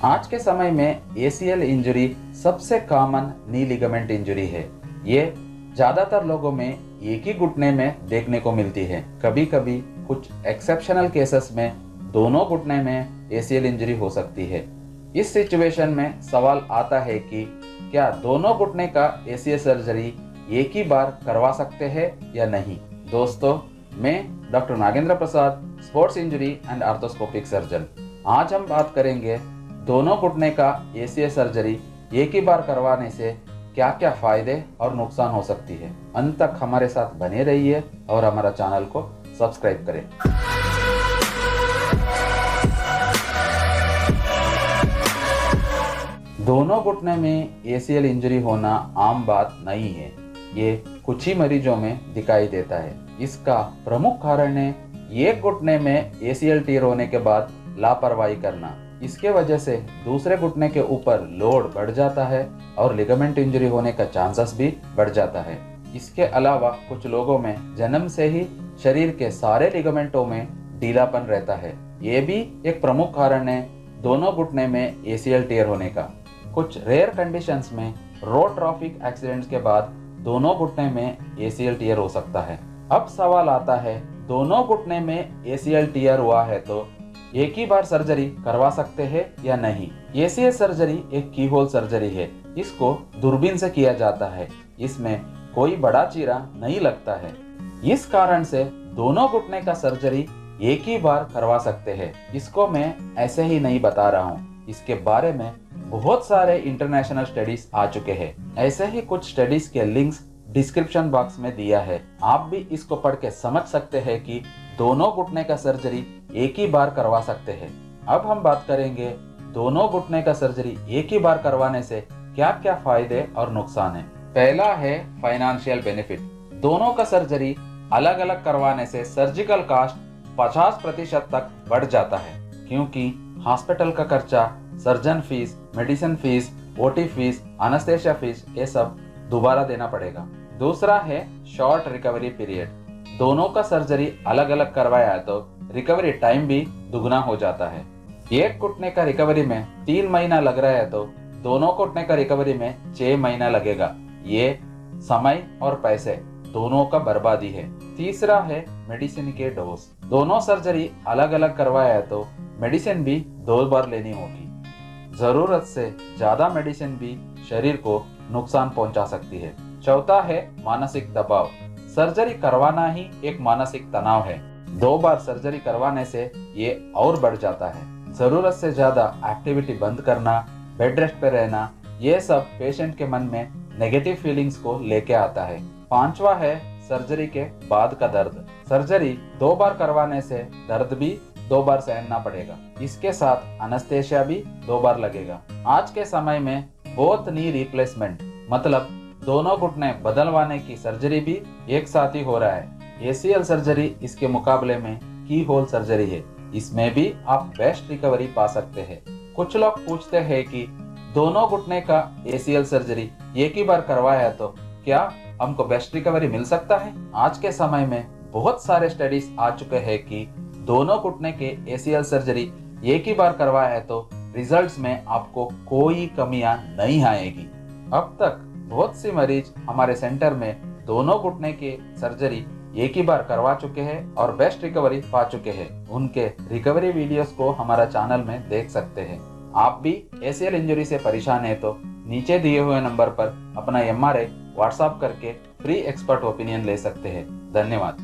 आज के समय में ACL इंजरी सबसे कॉमन नी लिगामेंट इंजरी है। ये ज़्यादातर लोगों में एक ही घुटने में देखने को मिलती है। कभी कभी कुछ एक्सेप्शनल केसेस में दोनों घुटने में ACL इंजरी हो सकती है। इस सिचुएशन में सवाल आता है कि क्या दोनों घुटने का ACL सर्जरी एक ही बार करवा सकते हैं या नहीं। दोस्तों, मैं doctor Nagendra Prasad, sports injury and arthroscopic surgeon. आज हम बात करेंगे दोनों घुटने का ACL सर्जरी एक ही बार करवाने से क्या क्या फायदे और नुकसान हो सकती है। अंत तक हमारे साथ बने रहिए और हमारा चैनल को सब्सक्राइब करें। दोनों घुटने में ACL इंजरी होना आम बात नहीं है। ये कुछ ही मरीजों में दिखाई देता है। इसका प्रमुख कारण है एक घुटने में ACL टीयर होने के बाद लापरवाही करना। इसके वजह से दूसरे घुटने के ऊपर लोड बढ़ जाता है और लिगामेंट इंजरी होने का चांसेस भी बढ़ जाता है। इसके अलावा कुछ लोगों में जन्म से ही शरीर के सारे लिगामेंटों में ढीलापन रहता है। ये भी एक प्रमुख कारण है दोनों घुटने में ACL टीयर होने का। कुछ रेयर कंडीशंस में रोड ट्रैफिक एक्सीडेंट्स के बाद दोनों घुटने में ACL टीयर हो सकता है। अब सवाल आता है, दोनों घुटने में ACL टीयर हुआ है तो एक ही बार सर्जरी करवा सकते हैं या नहीं। ACL सर्जरी एक की होल सर्जरी है। इसको दूरबीन से किया जाता है। इसमें कोई बड़ा चीरा नहीं लगता है। इस कारण से दोनों घुटने का सर्जरी एक ही बार करवा सकते हैं। इसको मैं ऐसे ही नहीं बता रहा हूँ। इसके बारे में बहुत सारे इंटरनेशनल स्टडीज आ चुके हैं। ऐसे ही कुछ स्टडीज के लिंक्स डिस्क्रिप्शन बॉक्स में दिया है। आप भी इसको पढ़ के समझ सकते हैं कि दोनों घुटने का सर्जरी एक ही बार करवा सकते हैं। अब हम बात करेंगे दोनों घुटने का सर्जरी एक ही बार करवाने से क्या क्या फायदे और नुकसान है। पहला है फाइनेंशियल बेनिफिट। दोनों का सर्जरी अलग अलग करवाने से सर्जिकल कॉस्ट 50% तक बढ़ जाता है, क्योंकि हॉस्पिटल का खर्चा, surgeon fees, medicine fees, OT fees, anaesthesia fees, ये सब दोबारा देना पड़ेगा। दूसरा है शॉर्ट रिकवरी पीरियड। दोनों का सर्जरी अलग अलग करवाया है तो रिकवरी टाइम भी दुगना हो जाता है। एक घुटने का रिकवरी में 3 महीना लग रहा है तो दोनों घुटने का रिकवरी में 6 महीना लगेगा। ये समय और पैसे दोनों का बर्बादी है। तीसरा है मेडिसिन के डोज। दोनों सर्जरी अलग अलग करवाया है तो मेडिसिन भी 2 बार लेनी होगी। जरूरत से ज्यादा मेडिसिन भी शरीर को नुकसान पहुंचा सकती है। चौथा है मानसिक दबाव। सर्जरी करवाना ही एक मानसिक तनाव है। 2 बार सर्जरी करवाने से ये और बढ़ जाता है। जरूरत से ज्यादा एक्टिविटी बंद करना, बेड रेस्ट पे रहना, ये सब पेशेंट के मन में नेगेटिव फीलिंग्स को लेके आता है। 5वां है सर्जरी के बाद का दर्द। सर्जरी 2 बार करवाने से दर्द भी 2 बार सहना पड़ेगा। इसके साथ एनेस्थेसिया भी 2 बार लगेगा। आज के समय में बोथ नी रिप्लेसमेंट, मतलब दोनों घुटने बदलवाने की सर्जरी भी एक साथ ही हो रहा है। ACL सर्जरी इसके मुकाबले में की होल सर्जरी है। इसमें भी आप बेस्ट रिकवरी पा सकते हैं। कुछ लोग पूछते हैं कि दोनों घुटने का ACL सर्जरी एक ही बार करवाया तो क्या हमको बेस्ट रिकवरी मिल सकता है। आज के समय में बहुत सारे स्टडीज आ चुके हैं कि दोनों घुटने के ACL सर्जरी एक ही बार करवाया है तो रिजल्ट्स में आपको कोई कमियां नहीं आएगी। अब तक बहुत सी मरीज हमारे सेंटर में दोनों घुटने के सर्जरी एक ही बार करवा चुके हैं और बेस्ट रिकवरी पा चुके हैं। उनके रिकवरी वीडियोस को हमारा चैनल में देख सकते हैं। आप भी ACL इंजरी से परेशान है तो नीचे दिए हुए नंबर पर अपना MRI व्हाट्सएप करके फ्री एक्सपर्ट ओपिनियन ले सकते हैं। धन्यवाद।